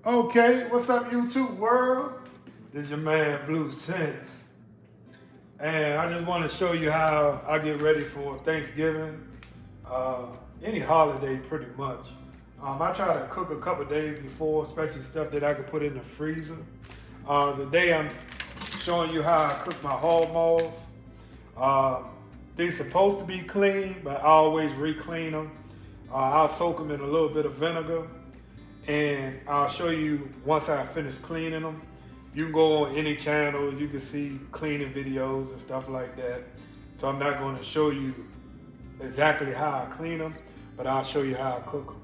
Okay, what's up, YouTube world? This is your man Blue Sense, and I just want to show you how I get ready for Thanksgiving, uh, any holiday pretty much. I try to cook a couple days before, especially stuff that I can put in the freezer. Today I'm showing you how I cook my hog maws. They're supposed to be clean, but I always re-clean them. I'll soak them in a little bit of vinegar, and I'll show you once I finish cleaning them. You can go on any channel, you can see cleaning videos and stuff like that. So I'm not going to show you exactly how I clean them, but I'll show you how I cook them.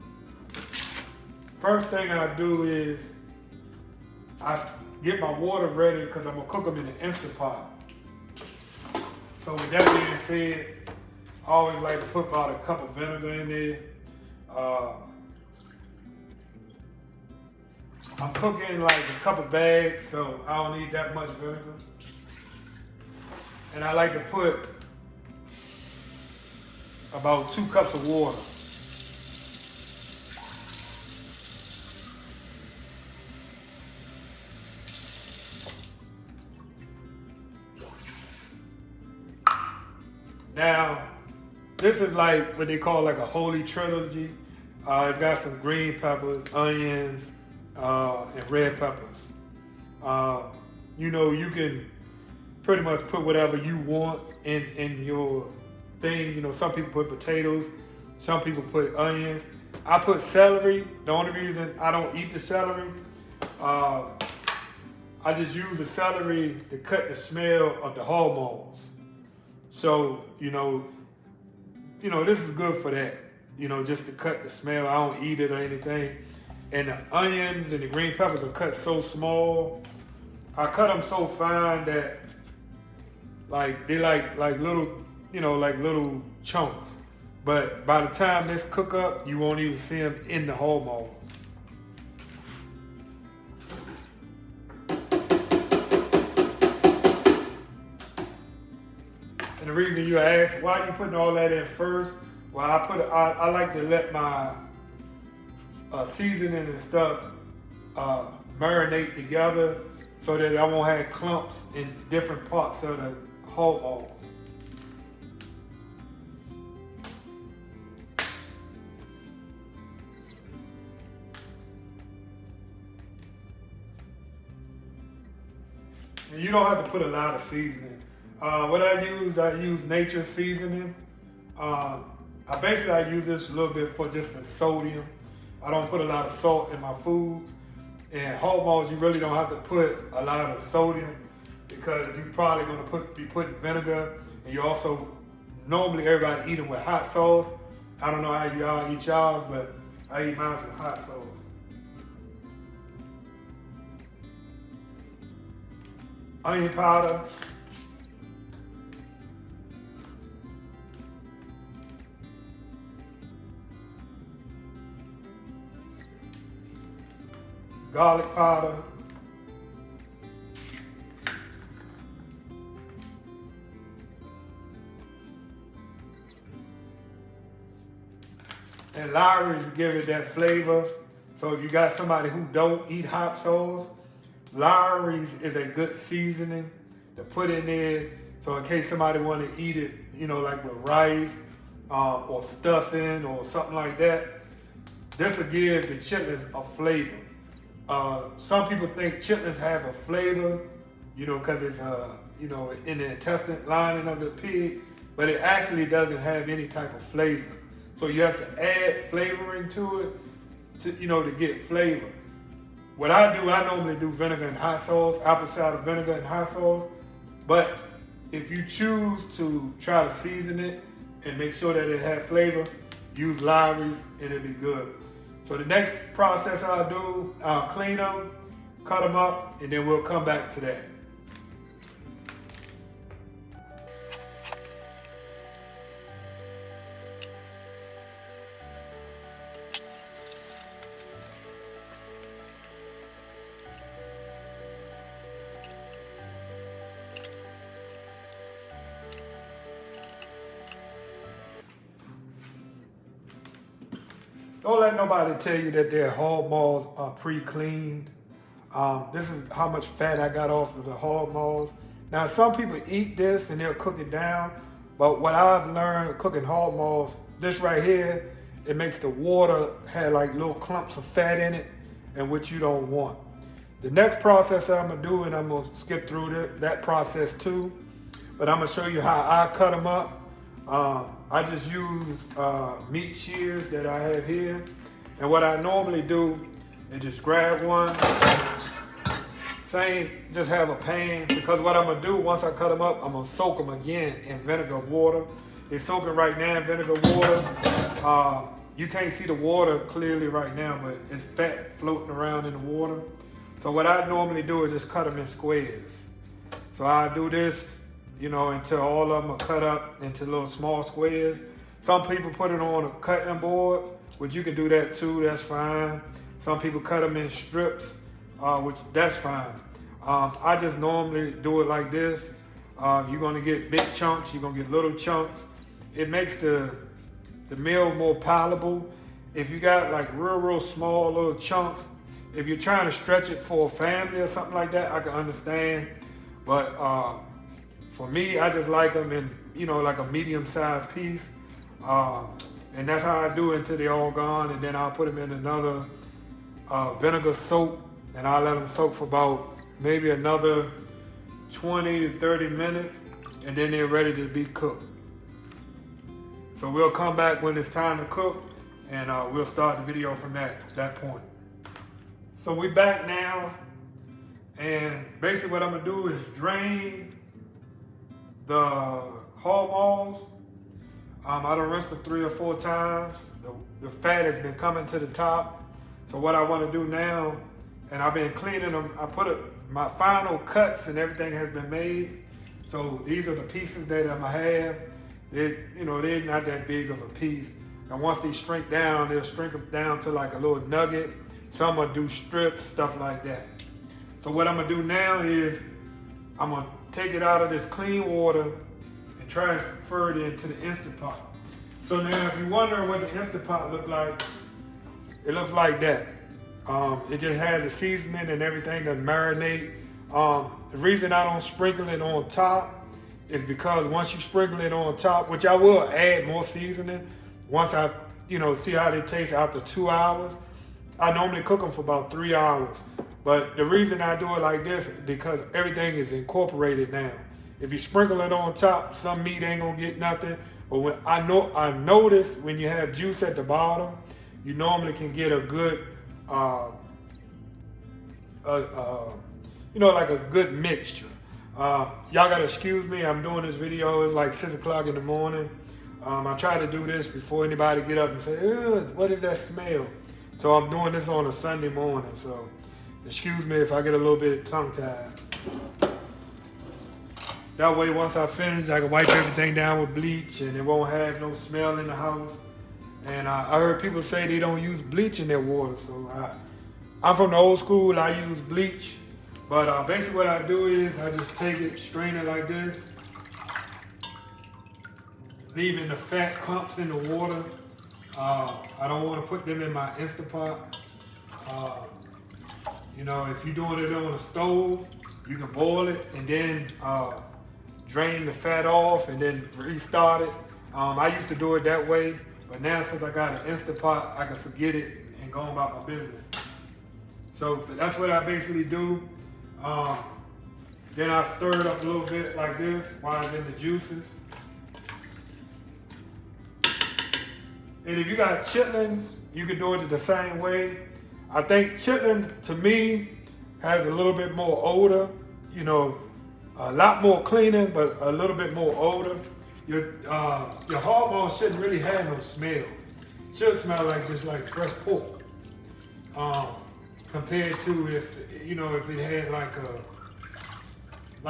First thing I do is I get my water ready because I'm going to cook them in an Instant Pot. So with that being said, I always like to put about a cup of vinegar in there. I'm cooking like a couple bags, so I don't need that much vinegar. And I like to put about 2 cups of water. Now, this is like what they call like a holy trilogy. It's got some green peppers, onions, and red peppers. You can pretty much put whatever you want in your thing. Some people put potatoes, some people put onions. I put celery. The only reason I don't eat the celery, I just use the celery to cut the smell of the hog maws. So, this is good for that. Just to cut the smell. I don't eat it or anything. And the onions and the green peppers are cut so small. I cut them so fine that they like little, like little chunks. But by the time this cook up, you won't even see them in the hog maws. And the reason you ask, why are you putting all that in first? Well, I like to let my seasoning and stuff marinate together so that I won't have clumps in different parts of the hog maws. And you don't have to put a lot of seasoning. What I use nature seasoning. I use this a little bit for just the sodium. I don't put a lot of salt in my food. And hog maws, you really don't have to put a lot of sodium because you're probably going to be putting vinegar, and you also, normally everybody eat them with hot sauce. I don't know how y'all eat y'all's, but I eat mine with hot sauce. Onion powder. Garlic powder. And Lawry's give it that flavor. So if you got somebody who don't eat hot sauce, Lawry's is a good seasoning to put in there. So in case somebody want to eat it, like with rice or stuffing or something like that, this will give the chitlins a flavor. Some people think chitlins have a flavor, because it's, in the intestine lining of the pig, but it actually doesn't have any type of flavor. So you have to add flavoring to it to get flavor. What I do, I normally do vinegar and hot sauce, apple cider vinegar and hot sauce. But if you choose to try to season it and make sure that it has flavor, use Lawry's and it'll be good. So the next process I'll do, I'll clean them, cut them up, and then we'll come back to that. Don't let nobody tell you that their hog maws are pre-cleaned. This is how much fat I got off of the hog maws. Now, some people eat this and they'll cook it down, but what I've learned cooking hog maws, this right here, it makes the water have like little clumps of fat in it, and which you don't want. The next process I'm gonna do, and I'm gonna skip through that process too, but I'm gonna show you how I cut them up. I just use meat shears that I have here, and what I normally do is just grab one, just have a pan, because what I'm gonna do once I cut them up, I'm gonna soak them again in vinegar water. They're soaking right now in vinegar water. You can't see the water clearly right now, but it's fat floating around in the water. So what I normally do is just cut them in squares. So I do this, you know, until all of them are cut up into little small squares. Some people put it on a cutting board, which you can do that too, that's fine. Some people cut them in strips, which that's fine. I just normally do it like this. You're gonna get big chunks, you're gonna get little chunks. It makes the meal more palatable. If you got like real small little chunks, if you're trying to stretch it for a family or something like that, I can understand. But for me, I just like them in, you know, like a medium-sized piece. And that's how I do it until they're all gone. And then I'll put them in another vinegar soak, and I'll let them soak for about maybe another 20 to 30 minutes, and then they're ready to be cooked. So we'll come back when it's time to cook, and we'll start the video from that point. So we're back now, and basically what I'm gonna do is drain the hog maws. I done rinsed them 3 or 4 times. The fat has been coming to the top. So what I wanna do now, and I've been cleaning them, I put my final cuts and everything has been made. So these are the pieces that I'm gonna have. They're not that big of a piece. And once they shrink down, they'll shrink them down to like a little nugget. Some will do strips, stuff like that. So what I'm gonna do now is I'm gonna take it out of this clean water and transfer it into the Instant Pot. So now if you're wondering what the Instant Pot look like, it looks like that. It just has the seasoning and everything to marinate. The reason I don't sprinkle it on top is because once you sprinkle it on top, which I will add more seasoning, once I see how they taste after 2 hours. I normally cook them for about 3 hours. But the reason I do it like this is because everything is incorporated now. If you sprinkle it on top, some meat ain't gonna get nothing. But when I notice when you have juice at the bottom, you normally can get a good, like a good mixture. Y'all gotta excuse me, I'm doing this video, it's like 6 o'clock in the morning. I try to do this before anybody get up and say, ugh, what is that smell? So I'm doing this on a Sunday morning, so excuse me if I get a little bit tongue-tied. That way, once I finish, I can wipe everything down with bleach and it won't have no smell in the house. And I heard people say they don't use bleach in their water, so I'm from the old school, I use bleach. But basically what I do is I just take it, strain it like this, leaving the fat clumps in the water. I don't want to put them in my Instant Pot. If you're doing it on a stove, you can boil it and then drain the fat off and then restart it. I used to do it that way, but now since I got an Instant Pot, I can forget it and go about my business. So that's what I basically do. Then I stir it up a little bit like this while it's in the juices. And if you got chitlins, you can do it the same way. I think chitlins, to me, has a little bit more odor. A lot more cleaning, but a little bit more odor. Your hog maws shouldn't really have no smell. It should smell like just like fresh pork. Compared to if it had like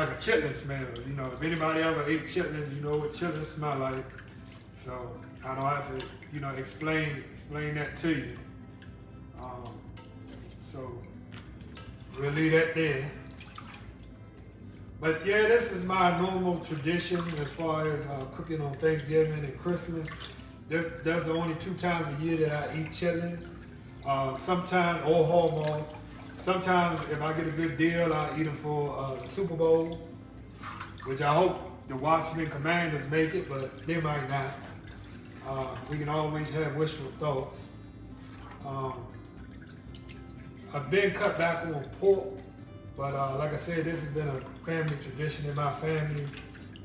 a chitlin smell. If anybody ever ate chitlins, you know what chitlins smell like. So I don't have to, explain that to you. So we'll leave that there. But yeah, this is my normal tradition as far as cooking on Thanksgiving and Christmas. That's the only 2 times a year that I eat chitlins. Sometimes, or Hog Maws. Sometimes, if I get a good deal, I eat them for the Super Bowl, which I hope the Washington Commanders make it, but they might not. We can always have wishful thoughts. I've been cut back on pork, but like I said, this has been a family tradition in my family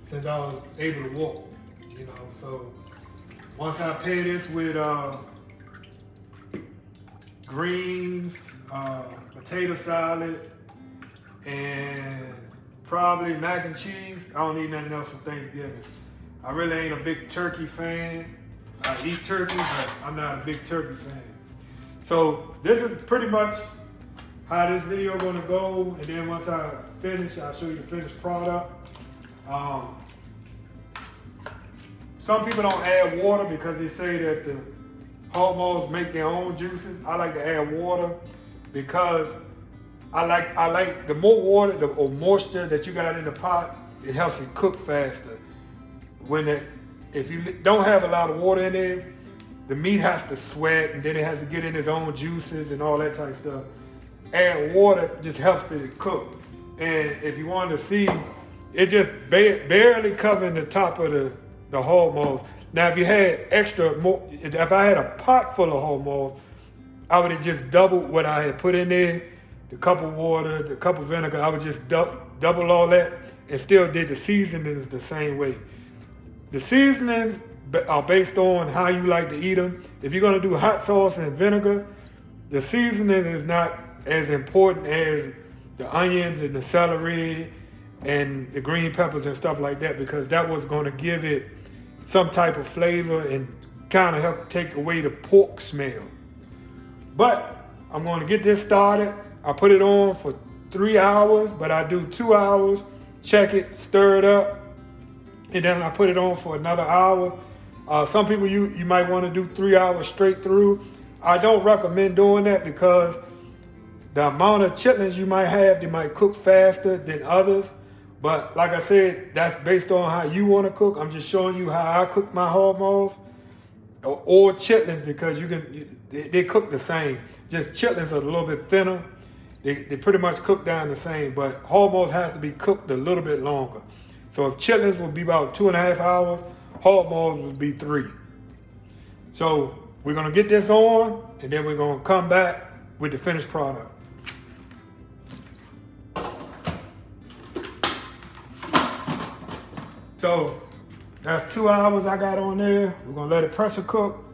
since I was able to walk, you know. So once I pair this with greens, potato salad, and probably mac and cheese, I don't need nothing else for Thanksgiving. I really ain't a big turkey fan. I eat turkey, but I'm not a big turkey fan. So this is pretty much how this video gonna go, and then once I finish, I'll show you the finished product. Some people don't add water because they say that the Hog Maws make their own juices. I like to add water because I like the more water or moisture that you got in the pot, it helps it cook faster. If you don't have a lot of water in there, the meat has to sweat, and then it has to get in its own juices and all that type of stuff. Add water just helps it to cook. And if you wanted to see, it just barely covering the top of the Hog Maws. Now, if you had if I had a pot full of Hog Maws, I would have just doubled what I had put in there, the cup of water, the cup of vinegar. I would just double all that and still did the seasonings the same way. The seasonings are based on how you like to eat them. If you're gonna do hot sauce and vinegar, the seasoning is not as important as the onions and the celery and the green peppers and stuff like that, because that was gonna give it some type of flavor and kind of help take away the pork smell. But I'm gonna get this started. I put it on for 3 hours, but I do 2 hours, check it, stir it up, and then I put it on for another hour. Some people, you might want to do 3 hours straight through. I don't recommend doing that because the amount of chitlins you might have, they might cook faster than others. But like I said, that's based on how you want to cook. I'm just showing you how I cook my Hog Maws or chitlins, because they cook the same. Just chitlins are a little bit thinner. They pretty much cook down the same, but Hog Maws has to be cooked a little bit longer. So if chitlins will be about 2.5 hours, Hog Maws will be 3. So we're gonna get this on, and then we're gonna come back with the finished product. So that's 2 hours I got on there. We're gonna let it pressure cook.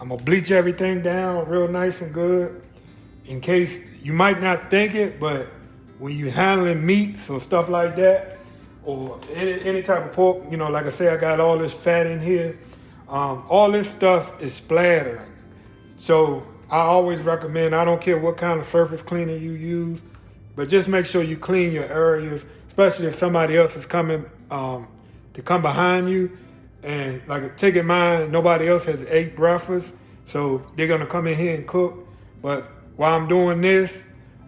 I'm gonna bleach everything down real nice and good. In case you might not think it, but when you're handling meats or stuff like that, or any type of pork, you know, like I say, I got all this fat in here. All this stuff is splattering. So I always recommend, I don't care what kind of surface cleaner you use, but just make sure you clean your areas, especially if somebody else is coming to come behind you. And like, take in mind, nobody else has ate breakfast, so they're gonna come in here and cook. But while I'm doing this,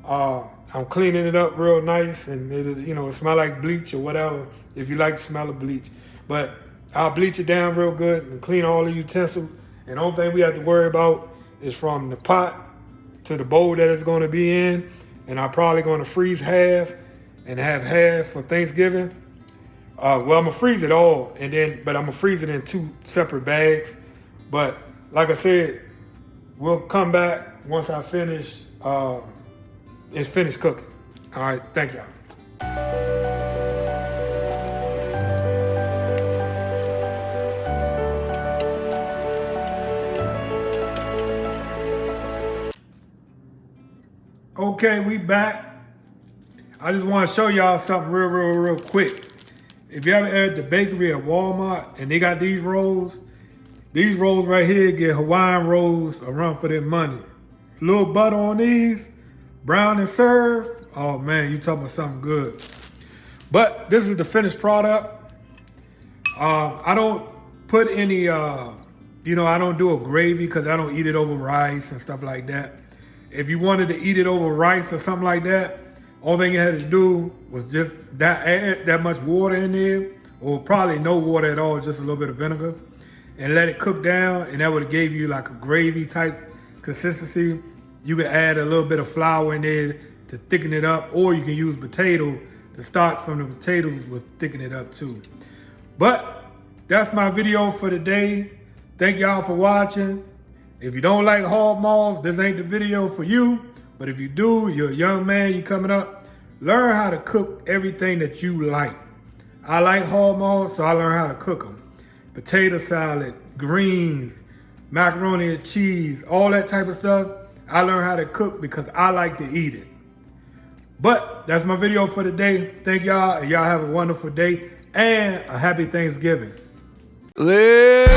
I'm cleaning it up real nice, and it smell like bleach or whatever, if you like the smell of bleach. But I'll bleach it down real good and clean all the utensils. And the only thing we have to worry about is from the pot to the bowl that it's gonna be in. And I'm probably gonna freeze half and have half for Thanksgiving. Well, I'm gonna freeze it all, but I'm gonna freeze it in 2 separate bags. But like I said, we'll come back once I finish. It's finished cooking. All right, thank y'all. Okay, we back. I just want to show y'all something real quick. If you ever at the bakery at Walmart and they got these rolls right here get Hawaiian rolls a run for their money. Little butter on these, brown and served. Oh man, you talking about something good. But this is the finished product. I don't put any, I don't do a gravy because I don't eat it over rice and stuff like that. If you wanted to eat it over rice or something like that, only thing you had to do was just add that much water in there, or probably no water at all, just a little bit of vinegar. and let it cook down, and that would have gave you like a gravy type consistency. You can add a little bit of flour in there to thicken it up, or you can use potato to start from the potatoes will thicken it up too. But that's my video for today. Thank y'all for watching. If you don't like hog maws, this ain't the video for you. But if you do, you're a young man, you coming up, learn how to cook everything that you like. I like hog maws, so I learned how to cook them. Potato salad, greens, macaroni and cheese, all that type of stuff. I learned how to cook because I like to eat it. But that's my video for today. Thank y'all, and y'all have a wonderful day and a happy Thanksgiving. Live.